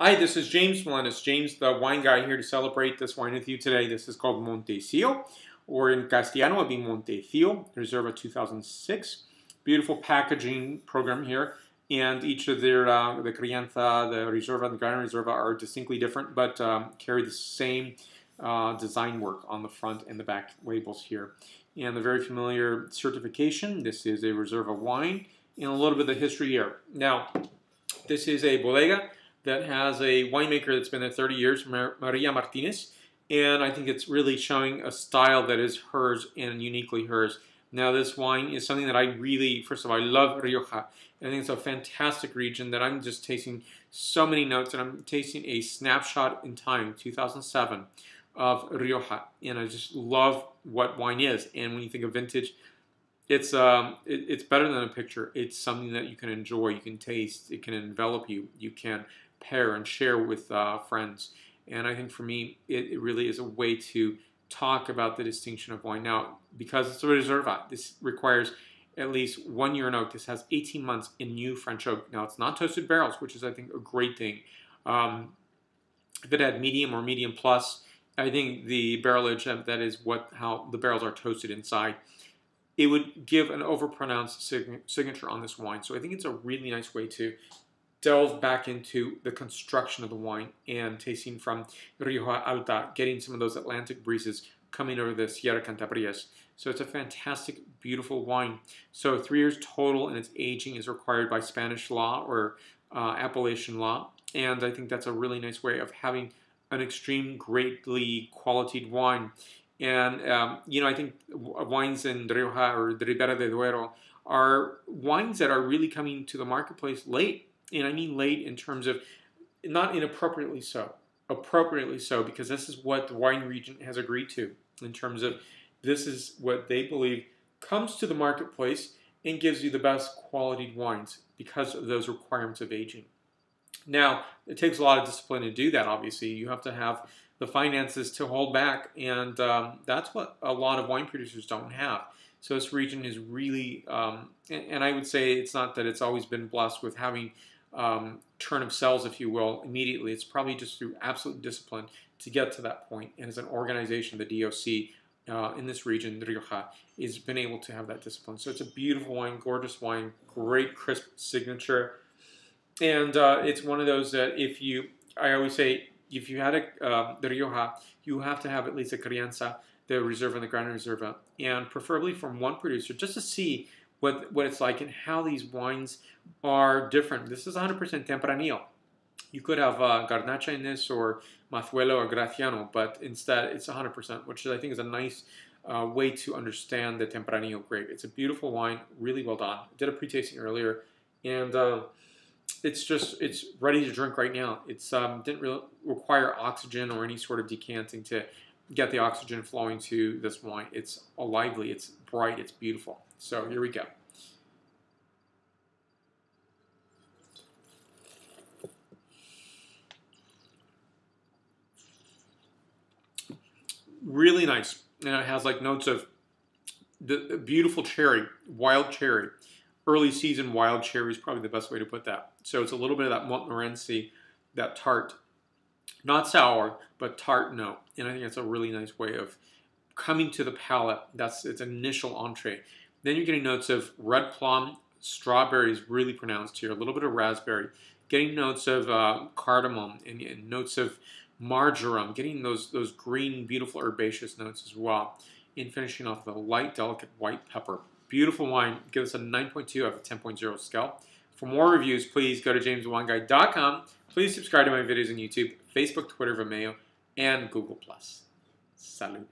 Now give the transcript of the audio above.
Hi, this is James Melendez, James the wine guy, here to celebrate this wine with you today. This is called Montecillo, or in Castellano it would be Montecillo, Reserva 2006. Beautiful packaging program here, and each of their, the Crianza, the Reserva, and the Gran Reserva are distinctly different, but carry the same design work on the front and the back labels here. And the very familiar certification, this is a Reserva wine, and a little bit of the history here. Now, this is a bodega that has a winemaker that's been there 30 years, Maria Martinez, and I think it's really showing a style that is hers and uniquely hers. Now, this wine is something that I really, first of all, I love Rioja. I think it's a fantastic region that I'm just tasting so many notes, and I'm tasting a snapshot in time, 2007, of Rioja, and I just love what wine is. And when you think of vintage, it's better than a picture. It's something that you can enjoy, you can taste, it can envelop you, you can pair and share with friends. And I think for me, it really is a way to talk about the distinction of wine. Now, because it's a Reserva, this requires at least 1 year in oak. This has 18 months in new French oak. Now, it's not toasted barrels, which is, I think, a great thing. If it had medium or medium plus, I think the barrelage, that is how the barrels are toasted inside, it would give an overpronounced signature on this wine. So I think it's a really nice way to delve back into the construction of the wine and tasting from Rioja Alta, getting some of those Atlantic breezes coming over the Sierra Cantabrias. So it's a fantastic, beautiful wine. So 3 years total, and its aging is required by Spanish law or Appalachian law. And I think that's a really nice way of having an extreme, greatly qualitied wine. And, I think wines in Rioja or the Ribera de Duero are wines that are really coming to the marketplace late. And I mean late in terms of not inappropriately so, appropriately so, because this is what the wine region has agreed to in terms of this is what they believe comes to the marketplace and gives you the best quality wines because of those requirements of aging. Now, it takes a lot of discipline to do that, obviously. You have to have the finances to hold back, and that's what a lot of wine producers don't have. So this region is really, and I would say it's not that it's always been blessed with having turn of cells, if you will, immediately. It's probably just through absolute discipline to get to that point. And as an organization, the DOC in this region, Rioja, has been able to have that discipline. So it's a beautiful wine, gorgeous wine, great crisp signature. And it's one of those that I always say, if you had the Rioja, you have to have at least a Crianza, the Reserva and the Gran Reserva, and preferably from one producer, just to see what it's like and how these wines are different. This is 100% Tempranillo. You could have Garnacha in this, or Mazuelo or Graciano, but instead it's 100%, which I think is a nice way to understand the Tempranillo grape. It's a beautiful wine, really well done. I did a pre-tasting earlier, and it's ready to drink right now. It didn't really require oxygen or any sort of decanting to get the oxygen flowing to this wine. It's lively, it's bright, it's beautiful. So here we go. Really nice. And it has like notes of the beautiful cherry, wild cherry. Early season wild cherry is probably the best way to put that. So it's a little bit of that Montmorency, that tart, not sour, but tart note. And I think that's a really nice way of coming to the palate. That's its initial entree. Then you're getting notes of red plum, strawberry is really pronounced here, a little bit of raspberry, getting notes of cardamom and notes of marjoram, getting those green, beautiful herbaceous notes as well, and finishing off with a light, delicate white pepper. Beautiful wine. Give us a 9.2 out of a 10.0 scale. For more reviews, please go to jameswineguide.com. Please subscribe to my videos on YouTube, Facebook, Twitter, Vimeo, and Google+. Salud.